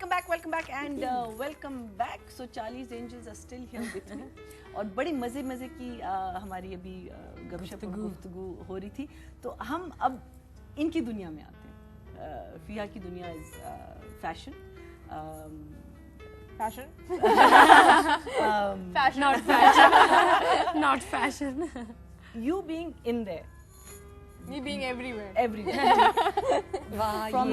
welcome back and welcome back. So Charlie's Angels are still here with me. और बड़ी मज़े की हमारी अभी गुफ्तगू हो रही थी. तो हम अब इनकी दुनिया में आते हैं. फिया की दुनिया is fashion. Fashion? Fashion. Not fashion. Not fashion. You being in there. Me being everywhere. Everywhere. from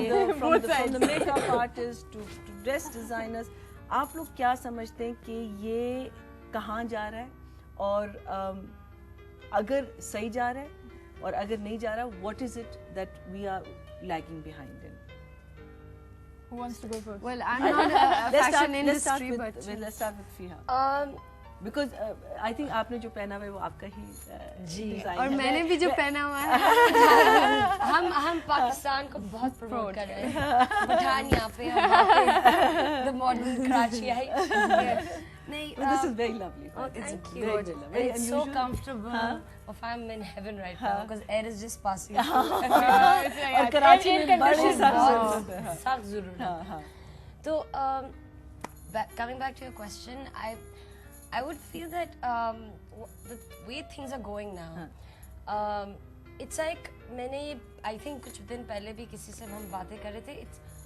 the makeup artist to dress designers. आप लोग क्या समझते हैं कि ये कहाँ जा रहा है और अगर सही जा रहा है और अगर नहीं जा रहा, what is it that we are lagging behind in? Who wants to go first? Well, I'm not a fashion industry, but let's start with Fiha. Because I think आपने जो पहना हुआ है वो आपका ही डिजाइन है. और मैंने भी जो पहना हुआ है. हम पाकिस्तान को बहुत प्रमोट कर रहे हैं. पठान यहाँ पे, the modern Karachi है. नहीं, this is very lovely. Oh, thank you. Very lovely. It's so comfortable. If I'm in heaven right now, because air is just passing. और कराची में बड़े सख्त ज़रूरत है. तो coming back to your question, I would feel that the way things are going now, it's like I think कुछ दिन पहले भी किसी से हम बातें कर रहे थे.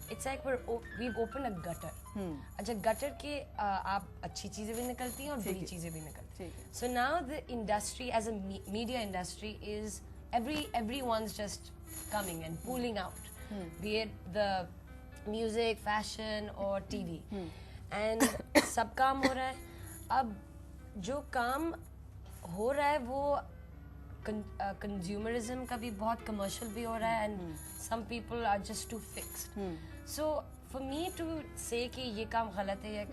It's like we've opened a gutter. अच्छा, gutter के आप अच्छी चीजें भी निकलती हैं और बुरी चीजें भी निकलती हैं. So now the industry, as a media industry, is everyone's just coming and pulling out, be it the music, fashion or TV, and सब काम हो रहा है. अब जो काम हो रहा है वो consumerism का भी बहुत commercial भी हो रहा है, and some people are just too fixed. So for me to say कि ये काम गलत है या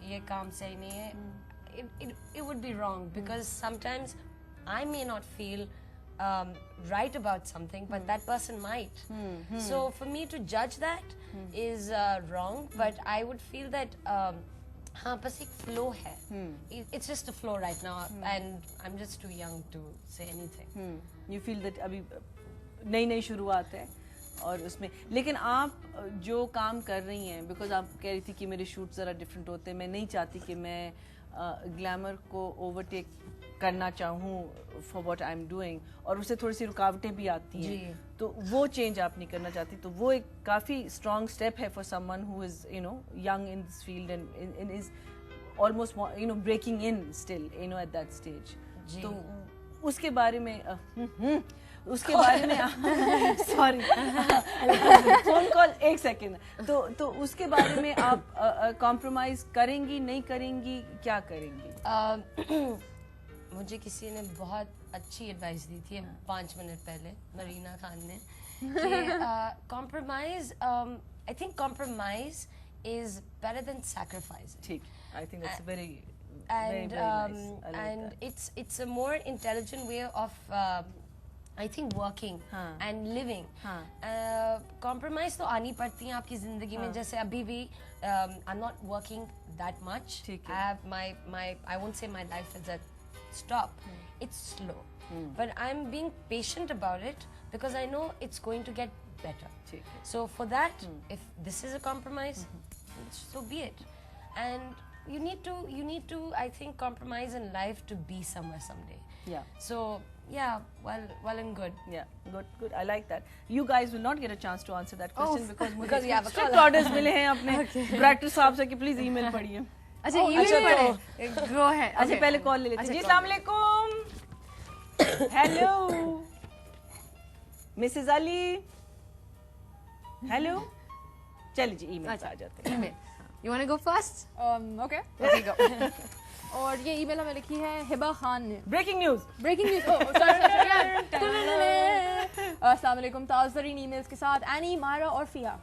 ये काम सही नहीं है, it would be wrong, because sometimes I may not feel right about something, but that person might. So for me to judge that is wrong, but I would feel that हाँ, बस एक flow है. It's just a flow right now, and I'm just too young to say anything. You feel that अभी नई शुरुआत है और उसमें, लेकिन आप जो काम कर रही हैं, बिकॉज आप कह रही थी कि मेरे शूट ज़रा डिफरेंट होते हैं, मैं नहीं चाहती कि मैं ग्लैमर को ओवरटेक करना चाहूँ for what I am doing, और उससे थोड़ी सी रुकावटें भी आती हैं, तो वो चेंज आप नहीं करना चाहती. तो वो एक काफ़ी स्ट्रॉन्ग स्टेप है for someone who is young in this field and is almost breaking in still at that stage. तो उसके बारे में सॉरी फोन कॉल, एक सेकेंड. तो उसके बारे में आप कॉम्प्रोमाइज करेंगी, नहीं करेंगी, क्या करेंगी? मुझे किसी ने बहुत अच्छी एडवाइस दी थी 5 मिनट पहले, मरीना खान ने, कि compromise, I think compromise is better than sacrifice. ठीक, I think that's very and nice. It's a more intelligent way of I think working and living. Compromise तो आनी पड़ती है आपकी जिंदगी में. जैसे अभी भी I'm not working that much. I have I won't say my life is at stop. It's slow, but I'm being patient about it because I know it's going to get better. So for that, if this is a compromise, so be it. And you need to I think compromise in life to be somewhere someday. So yeah, well and good. Good. I like that. You guys will not get a chance to answer that question because you have a strict orders मिले हैं अपने director साहब से कि please email पढ़िए. अच्छा, email पढ़े. गो है. अच्छा, पहले कॉल ले लेते हैं. जी, अस्सलाम वालेकुम. Hello Mrs Ali. हेलो. चलिए जी, ईमेल आ जाते हैं. Email. You want to go first? Okay. Okay, go. और ये ईमेल हमें लिखी है हिबा खान ने. Breaking news. अस्सलाम वालेकुम. ताज़रीन ईमेल्स के साथ एनी, मायरा और फिया.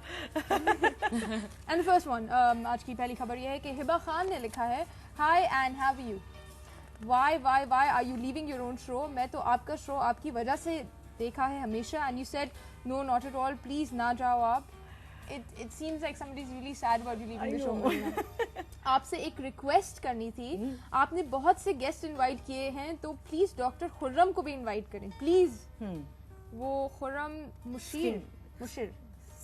एंड फर्स्ट वन, आज की पहली खबर ये है कि हिबा खान ने लिखा है, hi and how you, why are you leaving your own show. मैं तो आपका शो आपकी वजह से देखा है हमेशा, and you said no not at all, please ना जाओ आप. It seems like somebody's really sad about you leaving the show. आपसे एक रिक्वेस्ट करनी थी. आपने बहुत से गेस्ट इनवाइट किए हैं, तो प्लीज डॉक्टर खुर्रम को भी इनवाइट करें प्लीज. वो खुर्रम मुशीर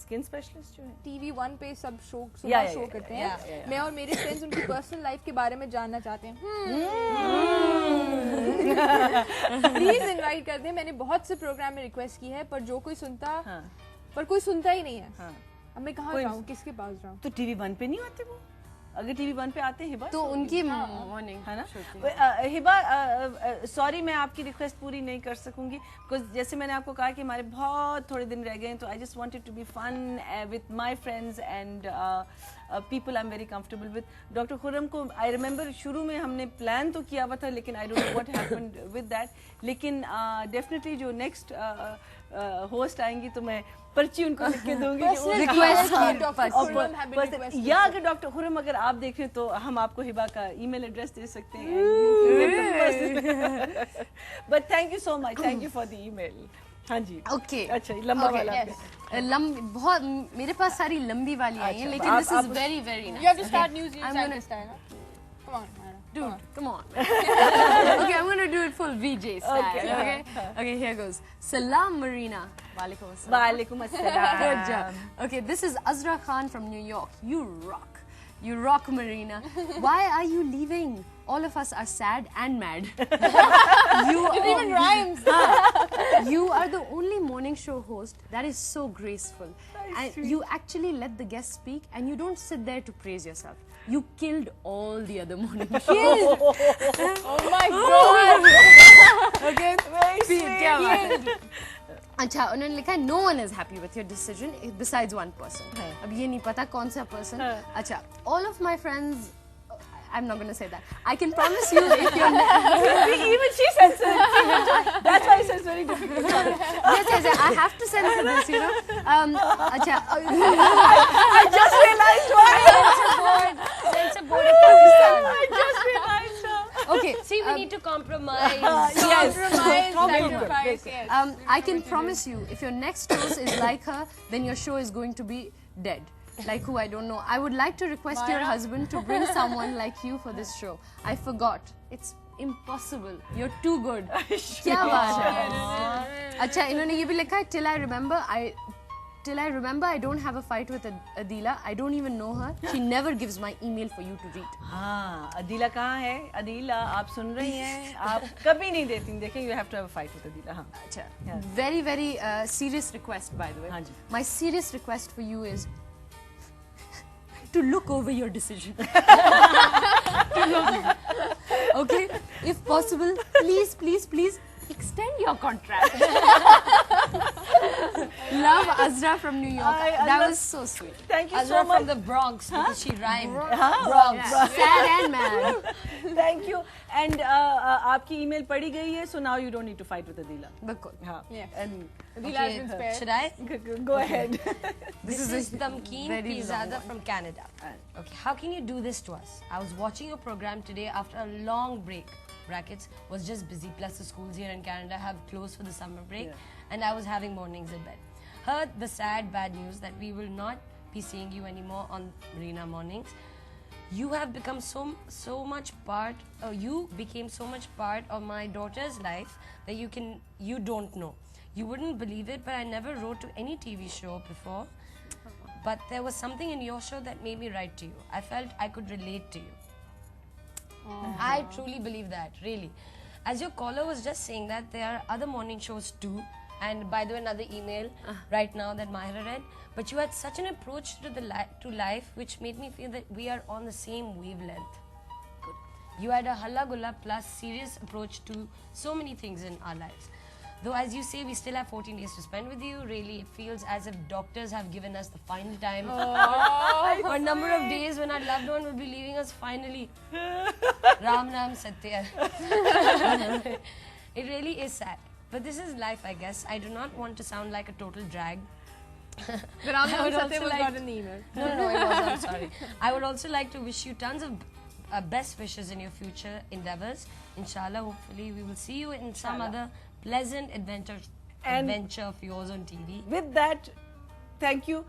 स्किन स्पेशलिस्ट जो है टीवी 1 पे सब शो Yeah, सुबह yeah, शो yeah, करते yeah, हैं। मैं और मेरे फ्रेंड्स उनकी पर्सनल लाइफ के बारे में जानना चाहते हैं। प्लीज इनवाइट कर दें। मैंने बहुत से प्रोग्राम में रिक्वेस्ट की है, पर जो कोई सुनता हाँ। पर कोई सुनता ही नहीं है। हाँ। अब मैं कहाँ कोई- जाऊँ, किसके पास जाऊँ? तो टीवी 1 पे नहीं आते वो? अगर टीवी 1 पे आते हैं हिबा तो उनकी मॉर्निंग है ना। हिबा सॉरी मैं आपकी रिक्वेस्ट पूरी नहीं कर सकूंगी बिकॉज जैसे मैंने आपको कहा कि हमारे बहुत थोड़े दिन रह गए हैं, तो I just wanted to be fun with my friends and people I am very comfortable with. Doctor Khurram को आई रिमेंबर शुरू में हमने प्लान तो किया हुआ था, लेकिन I don't know what happened with that. लेकिन डेफिनेटली जो नेक्स्ट होस्ट आएंगी तो मैं पर्ची उनको लिख के दूंगी रिक्वेस्ट या अगर डॉक्टर खुर्रम अगर आप देखें तो हम आपको हिबा का ईमेल एड्रेस दे सकते हैं। But thank you so much, thank you for the email. हाँ जी ओके अच्छा लंबा वाला लंबी बहुत मेरे पास सारी लंबी वाली आई हैं, लेकिन this is very very You have to start news I'm like gonna- this time. Come on, Myra. Dude, come on. Okay, I'm gonna do it full VJ style. Okay. Okay, here goes. Salam Marina. Walaikum assalam. वालेकुम Good अस्सलाम। job. Okay, this is Azra Khan from New York. You rock. You rock, Marina. Why are you leaving? All of us are sad and mad. It even rhymes. You are the only morning show host that is so graceful. And you actually let the guests speak and you don't sit there to praise yourself. You killed all the other morning shows. Oh my God! Okay? Very क्या बात है? sweet. अच्छा उन्होंने लिखा है no one is happy with your decision besides one person. अब ये नहीं पता कौन सा person. अच्छा all of my friends I'm not going to say that. I can promise you if you're Even she censors it. That's why it's very difficult. yes, I have to censor this, you know. अच्छा I just realized why. Censor board of Pakistan. I just realized. okay. See, we need to compromise. Yes. Compromise, Bilkul, sacrifice, bilkul. yes. I can promise you, if your next host is like her, then your show is going to be dead. Like who, I don't know. I would like to request your husband to bring someone like you for this show. I forgot. It's impossible. You're too good. क्या बात है? अच्छा इन्होंने ये भी लिखा है till I remember I don't have a fight with Adila. I don't even know her. She never gives my email for you to read. हाँ अदीला कहाँ है? अदीला आप सुन रही हैं? आप कभी नहीं देती। देखें you have to have a fight with Adeela. हाँ अच्छा Yeah. very very serious request by the way. हाँ जी। My serious request for you is to look over your decision. Okay, if possible, please extend your contract. Love Azra from New York. That was so sweet. Thank you Azra so much. from the Bronx because she rhymed. Bronx. Sad and mad. Thank you. And आपकी email पढ़ी गई है, so now you don't need to fight with Adila. बिल्कुल. हाँ. Yeah. And Adila has been spared. Should I? go ahead. This is Tamkeen very long Pizada from Canada. Okay, how can you do this to us? I was watching your program today after a long break. Brackets was just busy. Plus the schools here in Canada have closed for the summer break, and I was having mornings in bed. Heard the sad bad news that we will not be seeing you anymore on Marina Mornings. You have become so much part. You became so much part of my daughter's life that you don't know. You wouldn't believe it, but I never wrote to any TV show before. But there was something in your show that made me write to you. I felt I could relate to you. I truly believe that, really. As your caller was just saying that there are other morning shows too. And by the way, another email right now that Mahira read. But you had such an approach to life which made me feel that we are on the same wavelength. Good. You had a halla gulla plus serious approach to so many things in our lives. Though as you say, we still have 14 days to spend with you. Really, it feels as if doctors have given us the final time. Or number of days when our loved one will be leaving us finally. Ram Ram Satya. It really is sad. But this is life, I guess. I do not want to sound like a total drag. The Ram I would Ram also Satya was like- not in the email. No, it was. I'm sorry. I would also like to wish you tons of best wishes in your future endeavors. Inshallah, hopefully, we will see you in some other pleasant adventure of yours on TV. With that, thank you.